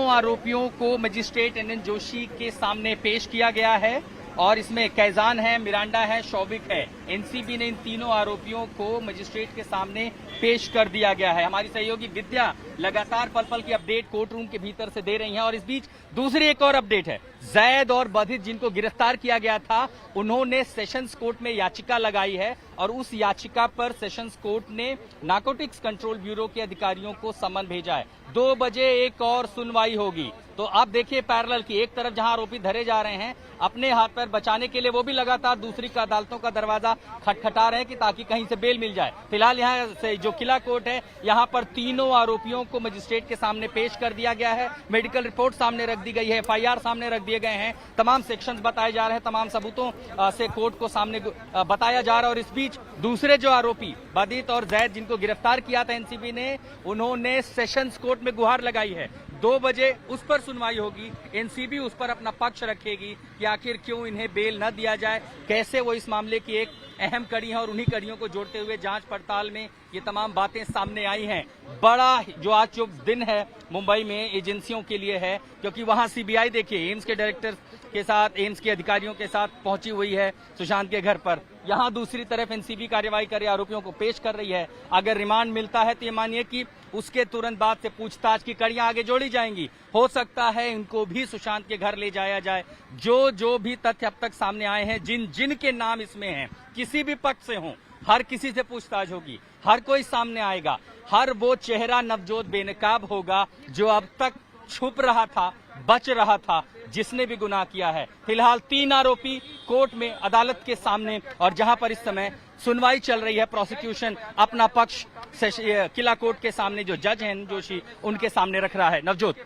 तीनों आरोपियों को मजिस्ट्रेट एनएन जोशी के सामने पेश किया गया है और इसमें कैजान है, मिरांडा है, शौविक है। एनसीबी ने इन तीनों आरोपियों को मजिस्ट्रेट के सामने पेश कर दिया गया है। हमारी सहयोगी विद्या लगातार पल पल की अपडेट कोर्ट रूम के भीतर से दे रही हैं और इस बीच दूसरी एक और अपडेट है। जैद और बधित जिनको गिरफ्तार किया गया था, उन्होंने सेशंस कोर्ट में याचिका लगाई है और उस याचिका पर सेशंस कोर्ट ने नारकोटिक्स कंट्रोल ब्यूरो के अधिकारियों को समन भेजा है। 2 बजे एक और सुनवाई होगी। तो आप देखिए पैरेलल की एक तरफ जहां आरोपी धरे जा रहे हैं, अपने हाथ पैर बचाने के लिए वो भी लगातार दूसरी का अदालतों का दरवाजा खटखटा रहे हैं कि ताकि कहीं से बेल मिल जाए। फिलहाल यहाँ से जो किला कोर्ट है, यहाँ पर तीनों आरोपियों को मजिस्ट्रेट के सामने पेश कर दिया गया है। मेडिकल रिपोर्ट सामने रख दी गई है, एफआईआर सामने रख दिए गए हैं, तमाम सेक्शंस बताए जा रहे हैं, तमाम सबूतों से कोर्ट को सामने बताया जा रहा है। और इस बीच दूसरे जो आरोपी बधित और जैद जिनको गिरफ्तार किया था एनसीबी ने, उन्होंने सेशंस कोर्ट में गुहार लगाई है। 2 बजे उस पर सुनवाई होगी। एनसीबी उस पर अपना पक्ष रखेगी कि आखिर क्यों इन्हें बेल न दिया जाए, कैसे वो इस मामले की एक अहम कड़ी है और उन्हीं कड़ियों को जोड़ते हुए जांच पड़ताल में ये तमाम बातें सामने आई हैं। बड़ा जो आज जो दिन है मुंबई में एजेंसियों के लिए है, क्योंकि वहां सीबीआई देखिए एम्स के डायरेक्टर के साथ, एम्स के अधिकारियों के साथ पहुंची हुई है सुशांत के घर पर। यहां दूसरी तरफ एनसीबी कार्रवाई कर आरोपियों को पेश कर रही है। अगर रिमांड मिलता है तो ये मानिए कि उसके तुरंत बाद से पूछताछ की कड़ियां आगे जोड़ी जाएंगी। हो सकता है इनको भी सुशांत के घर ले जाया जाए। जो भी तथ्य अब तक सामने आए हैं, जिन के नाम इसमें हैं, किसी भी पक्ष से हों, हर किसी से पूछताछ होगी, हर कोई सामने आएगा। हर वो चेहरा नवजोत बेनकाब होगा जो अब तक छुप रहा था, बच रहा था, जिसने भी गुनाह किया है। फिलहाल 3 आरोपी कोर्ट में अदालत के सामने, और जहां पर इस समय सुनवाई चल रही है, प्रोसिक्यूशन अपना पक्ष किला कोर्ट के सामने जो जज हैं जोशी, उनके सामने रख रहा है। नवजोत,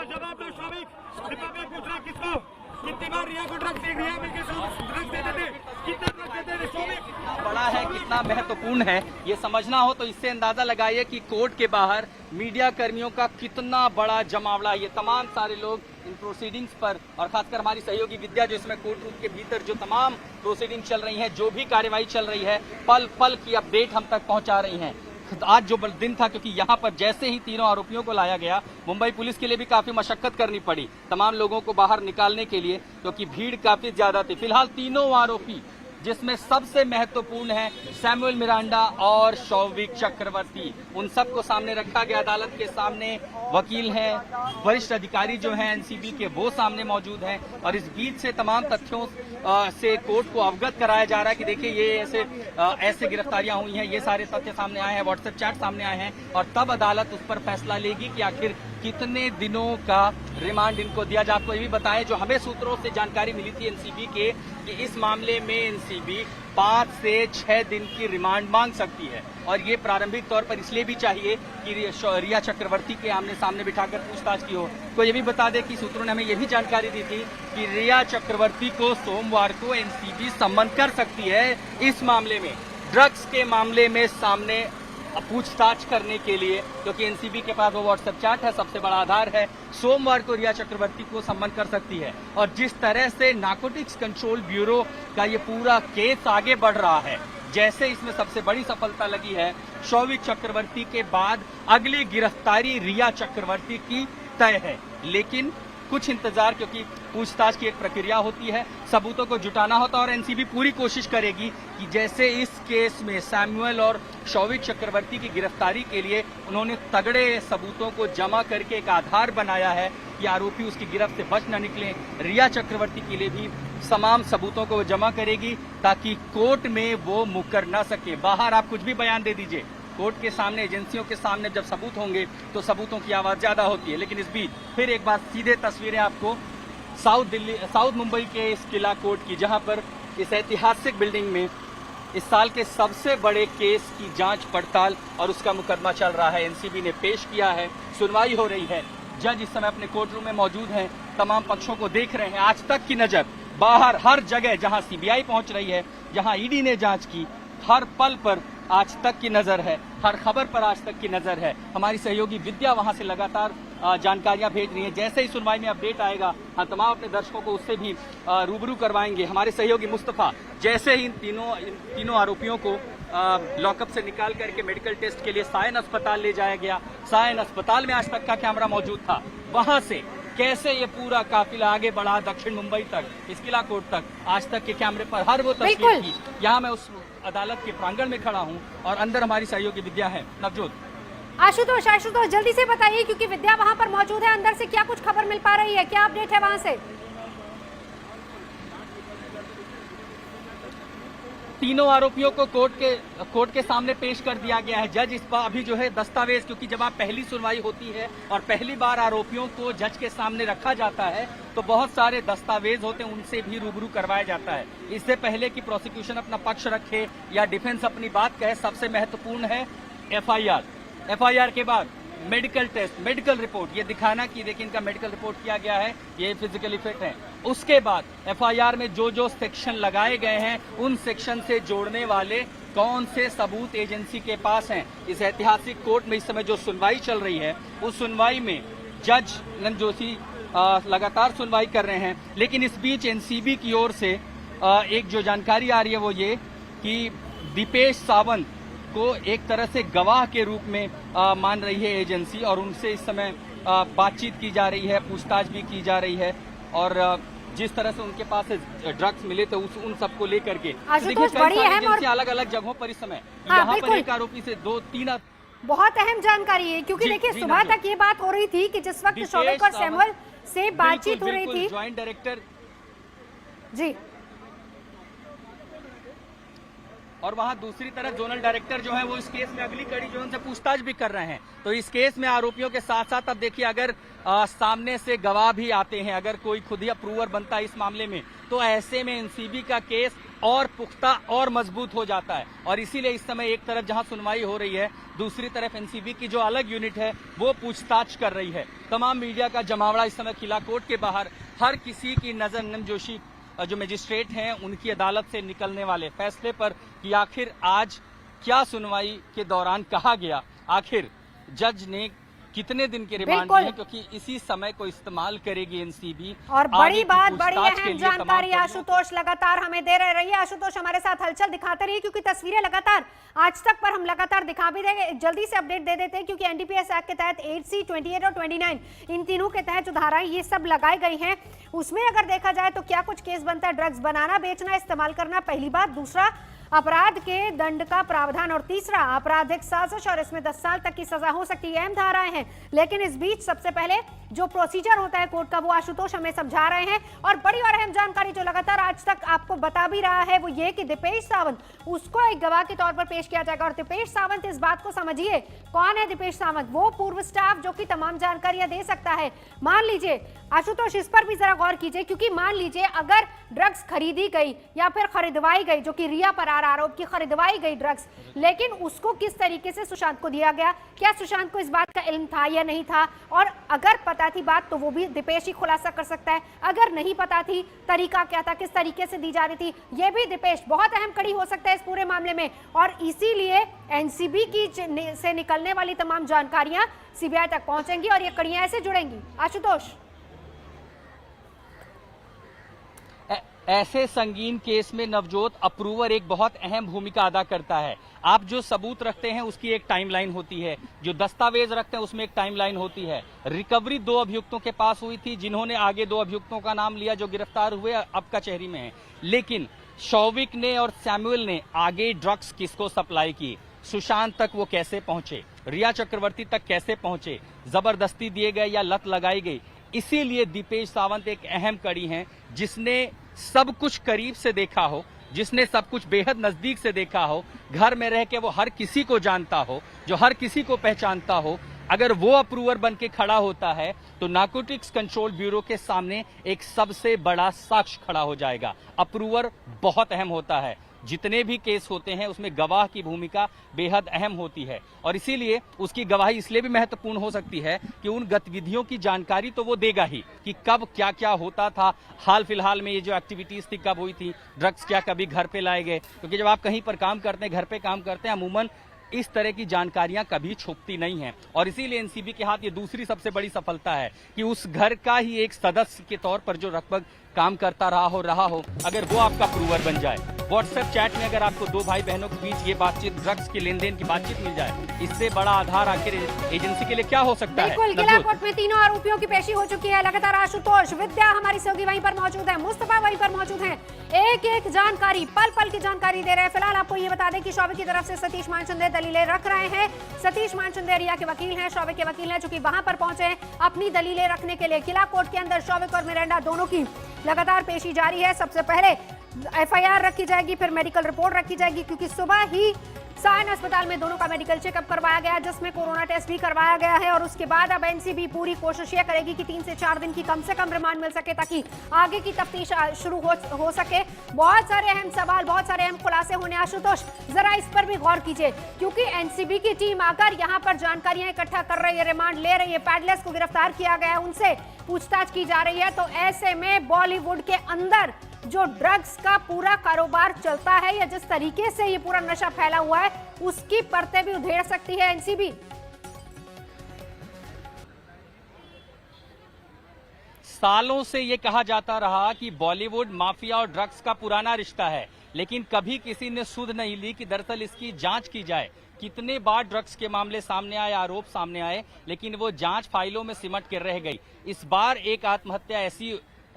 जवाब दो शौविक, रिपब्लिक पूछ रहा है किसको, कितनी बार रिया को ड्रग्स देते थे, कितना ड्रग्स देते थे शौविक। बड़ा है, कितना महत्वपूर्ण है, ये समझना हो तो इससे अंदाजा लगाइए कि कोर्ट के बाहर मीडिया कर्मियों का कितना बड़ा जमावड़ा। ये तमाम सारे लोग इन प्रोसीडिंग्स पर, और खासकर हमारी सहयोगी विद्या जो इसमें कोर्ट रूम के भीतर जो तमाम प्रोसीडिंग चल रही है, जो भी कार्रवाई चल रही है, पल पल की अपडेट हम तक पहुंचा रही हैं। आज जो दिन था, क्योंकि यहाँ पर जैसे ही तीनों आरोपियों को लाया गया, मुंबई पुलिस के लिए भी काफी मशक्कत करनी पड़ी तमाम लोगों को बाहर निकालने के लिए, क्योंकि भीड़ काफी ज्यादा थी। फिलहाल तीनों आरोपी, जिसमें सबसे महत्वपूर्ण है सैमुअल मिरांडा और शौविक चक्रवर्ती, उन सबको सामने रखा गया अदालत के सामने। वकील हैं, वरिष्ठ अधिकारी जो हैं एनसीबी के, वो सामने मौजूद हैं और इस बीच से तमाम तथ्यों से कोर्ट को अवगत कराया जा रहा है कि देखिए ये ऐसे गिरफ्तारियां हुई हैं, ये सारे तथ्य सामने आए हैं, व्हाट्सएप चैट सामने आए हैं, और तब अदालत उस पर फैसला लेगी कि आखिर कितने दिनों का रिमांड इनको दिया जाए। आपको ये भी बताएं, जो हमें सूत्रों से जानकारी मिली थी एनसीबी के, कि इस मामले में एनसीबी 5 से 6 दिन की रिमांड मांग सकती है, और ये प्रारंभिक तौर पर इसलिए भी चाहिए कि रिया चक्रवर्ती के आमने सामने बिठाकर पूछताछ की हो। तो ये भी बता दें कि सूत्रों ने हमें ये भी जानकारी दी थी कि रिया चक्रवर्ती को सोमवार को एनसीबी सम्मन कर सकती है इस मामले में, ड्रग्स के मामले में सामने पूछताछ करने के लिए, क्योंकि एनसीबी के पास वो व्हाट्सएप चैट है, सबसे बड़ा आधार है। सोमवार को रिया चक्रवर्ती को सम्मन कर सकती है। और जिस तरह से नारकोटिक्स कंट्रोल ब्यूरो का ये पूरा केस आगे बढ़ रहा है, जैसे इसमें सबसे बड़ी सफलता लगी है, शौविक चक्रवर्ती के बाद अगली गिरफ्तारी रिया चक्रवर्ती की तय है। लेकिन कुछ इंतजार, क्योंकि पूछताछ की एक प्रक्रिया होती है, सबूतों को जुटाना होता है, और एनसीबी पूरी कोशिश करेगी कि जैसे इस केस में सैमुअल और शौविक चक्रवर्ती की गिरफ्तारी के लिए उन्होंने तगड़े सबूतों को जमा करके एक आधार बनाया है कि आरोपी उसकी गिरफ्त से बच न निकले, रिया चक्रवर्ती के लिए भी तमाम सबूतों को जमा करेगी ताकि कोर्ट में वो मुकर न सके। बाहर आप कुछ भी बयान दे दीजिए, कोर्ट के सामने, एजेंसियों के सामने जब सबूत होंगे तो सबूतों की आवाज ज्यादा होती है। लेकिन इस बीच फिर एक बार सीधे तस्वीरें आपको साउथ मुंबई के इस किला कोर्ट की, जहां पर इस ऐतिहासिक बिल्डिंग में इस साल के सबसे बड़े केस की जांच पड़ताल और उसका मुकदमा चल रहा है। एनसीबी ने पेश किया है, सुनवाई हो रही है, जज इस समय अपने कोर्ट रूम में मौजूद हैं, तमाम पक्षों को देख रहे हैं। आज तक की नजर बाहर हर जगह, जहां सीबीआई पहुंच रही है, जहां ईडी ने जांच की, हर पल पर आज तक की नजर है, हर खबर पर आज तक की नजर है। हमारी सहयोगी विद्या वहां से लगातार जानकारियां भेज रही हैं। जैसे ही सुनवाई में अपडेट आएगा हम तमाम अपने दर्शकों को उससे भी रूबरू करवाएंगे। हमारे सहयोगी मुस्तफा, जैसे ही इन तीनों आरोपियों को लॉकअप से निकाल करके मेडिकल टेस्ट के लिए सायन अस्पताल ले जाया गया, सायन अस्पताल में आज तक का कैमरा मौजूद था, वहां से कैसे ये पूरा काफिला आगे बढ़ा दक्षिण मुंबई तक, इसकिला कोर्ट तक, आज तक के कैमरे पर हर वो तस्वीर की। यहाँ मैं उस अदालत के प्रांगण में खड़ा हूँ और अंदर हमारी सहयोगी विद्या है। नवजोत, आशुतोष जल्दी से बताइए, क्योंकि विद्या वहां पर मौजूद है, अंदर से क्या कुछ खबर मिल पा रही है, क्या अपडेट है वहां से? तीनों आरोपियों को कोर्ट के सामने पेश कर दिया गया है। जज इस पर अभी जो है दस्तावेज, क्योंकि जब आप पहली सुनवाई होती है और पहली बार आरोपियों को जज के सामने रखा जाता है तो बहुत सारे दस्तावेज होते हैं, उनसे भी रूबरू करवाया जाता है। इससे पहले कि प्रोसिक्यूशन अपना पक्ष रखे या डिफेंस अपनी बात कहे, सबसे महत्वपूर्ण है एफआईआर के बाद मेडिकल टेस्ट, मेडिकल रिपोर्ट, ये दिखाना कि देखिए इनका मेडिकल रिपोर्ट किया गया है, ये फिजिकली फिट है। उसके बाद एफआईआर में जो सेक्शन लगाए गए हैं उन सेक्शन से जोड़ने वाले कौन से सबूत एजेंसी के पास हैं। इस ऐतिहासिक कोर्ट में इस समय जो सुनवाई चल रही है उस सुनवाई में जज नंद जोशी लगातार सुनवाई कर रहे हैं, लेकिन इस बीच एनसीबी की ओर से एक जो जानकारी आ रही है वो ये कि दीपेश सावंत को एक तरह से गवाह के रूप में मान रही है एजेंसी और उनसे इस समय बातचीत की जा रही है, पूछताछ भी की जा रही है और जिस तरह से उनके पास ड्रग्स मिले थे उन सबको लेकर के एजेंसी अलग अलग जगहों पर इस समय यहाँ पर एक आरोपी से 2-3 बहुत अहम जानकारी है, क्योंकि देखिए सुबह तक ये बात हो रही थी कि जिस वक्त शौविक और सैमुअल से बातचीत हो रही थी, ज्वाइंट डायरेक्टर जी, और वहां दूसरी तरफ जोनल डायरेक्टर जो है वो इस केस में अगली कड़ी जो है उनसे पूछताछ भी कर रहे हैं। तो इस केस में आरोपियों के साथ साथ अब देखिए अगर सामने से गवाह भी आते हैं, अगर कोई खुद ही अप्रूवर बनता है इस मामले में, तो ऐसे में एनसीबी का केस और पुख्ता और मजबूत हो जाता है। और इसीलिए इस समय एक तरफ जहां सुनवाई हो रही है, दूसरी तरफ एनसीबी की जो अलग यूनिट है वो पूछताछ कर रही है। तमाम मीडिया का जमावड़ा इस समय किला कोर्ट के बाहर, हर किसी की नजर नंद जोशी जो मजिस्ट्रेट हैं उनकी अदालत से निकलने वाले फैसले पर कि आखिर आज क्या सुनवाई के दौरान कहा गया, आखिर जज ने कितने दिन के रिमांड में है, क्योंकि इसी समय को इस्तेमाल करेगी एनसीबी। और बड़ी बात, बड़ी अहम जानकारी आशुतोष लगातार हमें दे रहे रहिए। आशुतोष हमारे साथ हलचल दिखाते रहिए, क्योंकि तस्वीरें लगातार आज तक पर हम लगातार दिखा भी देंगे। जल्दी से अपडेट दे देते हैं, क्योंकि एनडीपीएस एक्ट के तहत 8C, 28 और 29 इन तीनों के तहत जो धाराएं ये सब लगाई गई हैं, उसमें अगर देखा जाए तो क्या कुछ केस बनता है। ड्रग्स बनाना, बेचना, इस्तेमाल करना पहली बात, दूसरा अपराध के दंड का प्रावधान, और तीसरा आपराधिक साजिश और इसमें 10 साल तक की सजा हो सकती है। अहम धाराएं हैं, लेकिन इस बीच सबसे पहले जो प्रोसीजर होता है कोर्ट का वो आशुतोष हमें समझा रहे हैं। और बड़ी और अहम जानकारी जो लगातार आज तक आपको बता भी रहा है वो ये कि दीपेश सावंत, उसको एक गवाह के तौर पर पेश किया जाएगा। और दीपेश सावंत, इस बात को समझिए, कौन है दीपेश सावंत? वो पूर्व स्टाफ जो कि तमाम जानकारियां दे सकता है। मान लीजिए आशुतोष, इस पर भी जरा गौर कीजिए, क्योंकि मान लीजिए अगर ड्रग्स खरीदी गई या फिर खरीदवाई गई, जो कि रिया फरार आरोप की खरीदवाई गई ड्रग्स, लेकिन उसको किस तरीके से सुशांत को दिया गया, क्या सुशांत को इस बात का इल्म था या नहीं था, और अगर पता थी बात तो वो भी दीपेश ही खुलासा कर सकता है। अगर नहीं पता थी, तरीका क्या था, किस तरीके से दी जा रही थी, ये भी दीपेश बहुत अहम कड़ी हो सकता है इस पूरे मामले में। और इसीलिए एनसीबी की से निकलने वाली तमाम जानकारियां सीबीआई तक पहुंचेंगी और ये कड़ियां ऐसे जुड़ेंगी। आशुतोष, ऐसे संगीन केस में नवजोत अप्रूवर एक बहुत अहम भूमिका अदा करता है। आप जो सबूत रखते हैं उसकी एक टाइमलाइन होती है, जो दस्तावेज रखते हैं उसमें एक टाइमलाइन होती है। रिकवरी 2 अभियुक्तों के पास हुई थी, जिन्होंने आगे 2 अभियुक्तों का नाम लिया जो गिरफ्तार हुए, अब कचहरी में है। लेकिन शौविक ने और सैमुअल ने आगे ड्रग्स किसको सप्लाई की, सुशांत तक वो कैसे पहुंचे, रिया चक्रवर्ती तक कैसे पहुंचे, जबरदस्ती दिए गए या लत लगाई गई। इसीलिए दीपेश सावंत एक अहम कड़ी हैं, जिसने सब कुछ करीब से देखा हो, जिसने सब कुछ बेहद नजदीक से देखा हो, घर में रह के वो हर किसी को जानता हो, जो हर किसी को पहचानता हो। अगर वो अप्रूवर बन के खड़ा होता है तो नारकोटिक्स कंट्रोल ब्यूरो के सामने एक सबसे बड़ा साक्ष्य खड़ा हो जाएगा। अप्रूवर बहुत अहम होता है, जितने भी केस होते हैं उसमें गवाह की भूमिका बेहद अहम होती है, और इसीलिए उसकी गवाही इसलिए भी महत्वपूर्ण हो सकती है कि उन गतिविधियों की जानकारी तो वो देगा ही कि कब क्या क्या होता था, हाल फिलहाल में ये जो एक्टिविटीज थी कब हुई थी, ड्रग्स क्या कभी घर पे लाए गए। क्योंकि जब आप कहीं पर काम करते हैं, घर पे काम करते हैं, अमूमन इस तरह की जानकारियां कभी छुपती नहीं हैं और इसीलिए एनसीबी के हाथ ये दूसरी सबसे बड़ी सफलता है कि उस घर का ही एक सदस्य के तौर पर जो लगभग काम करता रहा हो, अगर वो आपका प्रूवर बन जाए, व्हाट्सएप चैट में अगर आपको दो भाई बहनों के बीच ये बातचीत, ड्रग्स के लेन देन की बातचीत मिल जाए, इससे बड़ा आधार आखिर एजेंसी के लिए क्या हो सकता है। बिल्कुल, किला कोर्ट में तीनों आरोपियों की पेशी हो चुकी है। लगातार आशुतोष, विद्या हमारी सहयोगी वहीं पर मौजूद है, मुस्तफा वहीं पर मौजूद हैं, एक एक जानकारी, पल पल की जानकारी दे रहे हैं। फिलहाल आपको ये बता दें कि शौविक की तरफ से सतीश मानचंदे दलीलें रख रहे हैं। सतीश मानचंदे रिया के वकील हैं, शौविक के वकील हैं, जो कि वहां पर पहुंचे हैं अपनी दलीलें रखने के लिए। किला कोर्ट के अंदर शौविक और मिरांडा दोनों की लगातार पेशी जारी है। सबसे पहले एफआईआर रखी जाएगी, फिर मेडिकल रिपोर्ट रखी जाएगी, क्योंकि सुबह ही सायन अस्पताल में दोनों का मेडिकल चेकअप करवाया गया है, जिसमें कोरोना टेस्ट भी करवाया गया है। और उसके बाद अब एनसीबी पूरी कोशिश ये करेगी कि 3 से 4 दिन की कम से कम रिमांड मिल सके, ताकि आगे की तफ्तीश शुरू हो सके। बहुत सारे अहम सवाल, बहुत सारे अहम खुलासे होने। आशुतोष, जरा इस पर भी गौर कीजिए, क्योंकि एनसीबी की टीम आकर यहाँ पर जानकारियां इकट्ठा कर रही है, रिमांड ले रही है, पैडलर्स को गिरफ्तार किया गया है, उनसे पूछताछ की जा रही है। तो ऐसे में बॉलीवुड के अंदर जो ड्रग्स का पूरा कारोबार चलता है, या जिस तरीके से ये पूरा नशा फैला हुआ है, उसकी परतें भी उधेड़ सकती है एनसीबी। सालों से ये कहा जाता रहा कि बॉलीवुड माफिया और ड्रग्स का पुराना रिश्ता है, लेकिन कभी किसी ने सुध नहीं ली कि दरअसल इसकी जांच की जाए। कितने बार ड्रग्स के मामले सामने आए, आरोप सामने आए, लेकिन वो जांच फाइलों में सिमट कर रह गई। इस बार एक आत्महत्या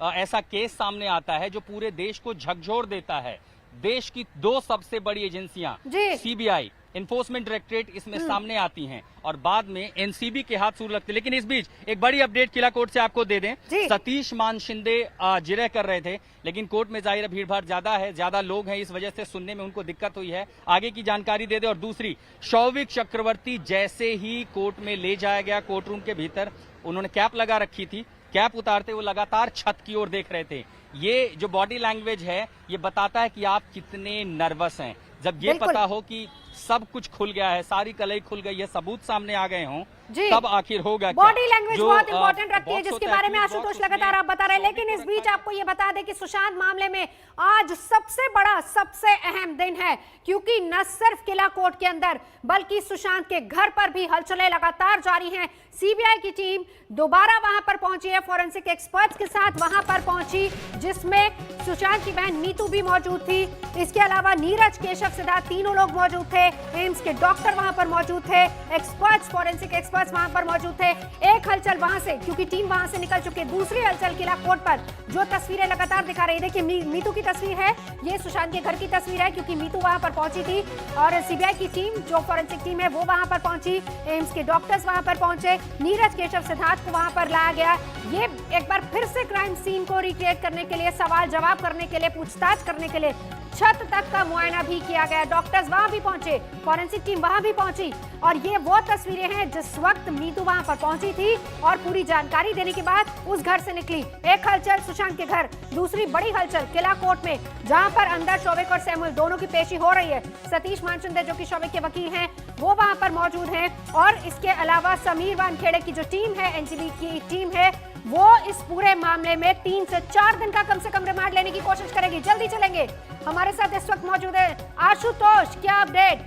ऐसा केस सामने आता है जो पूरे देश को झकझोर देता है। देश की 2 सबसे बड़ी एजेंसियां सीबीआई, एनफोर्समेंट डायरेक्टरेट इसमें सामने आती हैं और बाद में एनसीबी के हाथ सूर लगते। लेकिन इस बीच एक बड़ी अपडेट किला कोर्ट से आपको दे दें। सतीश मानशिंदे जिरह कर रहे थे, लेकिन कोर्ट में जाहिर भीड़ भाड़ ज्यादा है, ज्यादा लोग हैं, इस वजह से सुनने में उनको दिक्कत हुई है। आगे की जानकारी दे दे। और दूसरी, शौविक चक्रवर्ती जैसे ही कोर्ट में ले जाया गया, कोर्ट रूम के भीतर उन्होंने कैप लगा रखी थी, कैप उतारते वो लगातार छत की ओर देख रहे थे। ये जो बॉडी लैंग्वेज है, ये बताता है कि आप कितने नर्वस हैं। जब ये पता हो कि सब कुछ खुल गया है, सारी कलई खुल गई है, सबूत सामने आ गए हों, तब आखिर होगा क्या। बॉडी लैंग्वेज बहुत इंपॉर्टेंट रखती है, जिसके बारे में आशुतोष लगातार आप बता रहे हैं। लेकिन इस बीच आपको ये बता दें कि सुशांत मामले में आज सबसे बड़ा, सबसे अहम दिन है, क्योंकि न सिर्फ किला कोर्ट के अंदर बल्कि सुशांत के घर पर भी हलचलें लगातार जारी हैं। सीबीआई की टीम दोबारा वहां पर पहुंची है, फोरेंसिक एक्सपर्ट्स के साथ वहां पर पहुंची, जिसमें सुशांत की बहन नीतू भी मौजूद थी। इसके अलावा नीरज, केशव, सिद्धार्थ, तीनों लोग मौजूद थे। एम्स के डॉक्टर वहां पर मौजूद थे, एक्सपर्ट्स, फोरेंसिक एक्सपर्ट्स वहां पर मौजूद थे। एक हलचल वहां से, क्योंकि टीम वहां से निकल चुकी है, दूसरी हलचल किला कोर्ट पर जो तस्वीरें लगातार दिखा रही है। देखिए, मीतू की तस्वीर है, ये सुशांत के घर की तस्वीर है, क्योंकि मीतू वहां पर पहुंची थी और सीबीआई की टीम, जो फोरेंसिक टीम है, वो वहां पर पहुंची। एम्स के डॉक्टर्स वहां पर पहुंचे, नीरज, केशव, सिद्धार्थ को वहां पर लाया गया। ये एक बार फिर से क्राइम सीन को रिक्रिएट करने के लिए, सवाल जवाब करने के लिए, पूछताछ करने के लिए छत तक का मुआयना भी किया गया। डॉक्टर्स वहां भी पहुंचे, फोरेंसिक टीम वहां भी पहुंची, और ये वो तस्वीरें हैं जिस वक्त मीतू वहां पर पहुंची थी और पूरी जानकारी देने के बाद उस घर से निकली। एक हलचल सुशांत के घर, दूसरी बड़ी हलचल किला कोर्ट में, जहां पर अंदर शौविक और सैमुअल दोनों की पेशी हो रही है। सतीश मानचंदे, जो कि शौविक के वकील हैं, वो वहां पर मौजूद हैं, और इसके अलावा समीर वानखेड़े की जो टीम है, एनसीबी की टीम है, वो इस पूरे मामले में 3 से 4 दिन का कम से कम रिमांड लेने की कोशिश करेगी। जल्दी चलेंगे, हमारे साथ इस वक्त मौजूद है आशुतोष, क्या अपडेट?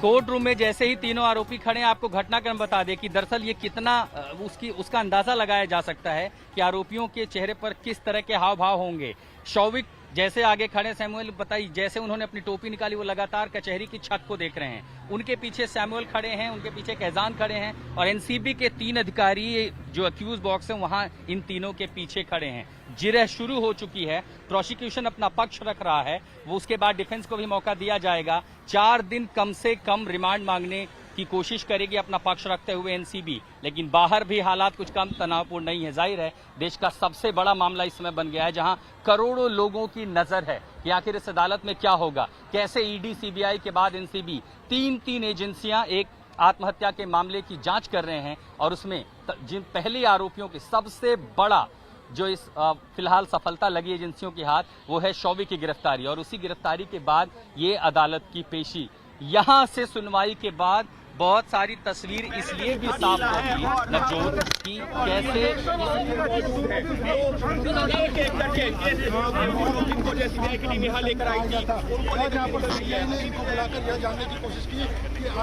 कोर्ट रूम में जैसे ही तीनों आरोपी खड़े हैं, आपको घटनाक्रम बता दें कि दरअसल ये कितना उसका अंदाजा लगाया जा सकता है कि आरोपियों के चेहरे पर किस तरह के हाव भाव होंगे। शौविक जैसे आगे खड़े, सैमुअल बताइए, जैसे उन्होंने अपनी टोपी निकाली, वो लगातार कचहरी की छत को देख रहे हैं। उनके पीछे सैमुअल खड़े हैं, उनके पीछे कैजान खड़े हैं, और एनसीबी के 3 अधिकारी जो अक्यूज बॉक्स है, वहां इन तीनों के पीछे खड़े हैं। जिरह शुरू हो चुकी है, प्रोसिक्यूशन अपना पक्ष रख रहा है, वो उसके बाद डिफेंस को भी मौका दिया जाएगा। 4 दिन कम से कम रिमांड मांगने की कोशिश करेगी अपना पक्ष रखते हुए एनसीबी। लेकिन बाहर भी हालात कुछ कम तनावपूर्ण नहीं है। जाहिर है देश का सबसे बड़ा मामला इस समय बन गया है, जहां करोड़ों लोगों की नजर है कि आखिर इस अदालत में क्या होगा, कैसे ईडी, सीबीआई के बाद एनसीबी, 3 एजेंसियां एक आत्महत्या के मामले की जांच कर रहे हैं, और उसमें जिन पहले आरोपियों की सबसे बड़ा जो इस फिलहाल सफलता लगी एजेंसियों के हाथ, वो है शौविक की गिरफ्तारी, और उसी गिरफ्तारी के बाद ये अदालत की पेशी। यहां से सुनवाई के बाद बहुत सारी तस्वीर इसलिए भी साफ होगी नवजोत कि कैसे जिनको जैसी न्याय की टीम यहाँ लेकर आई थी बुलाकर यह जानने की कोशिश की कि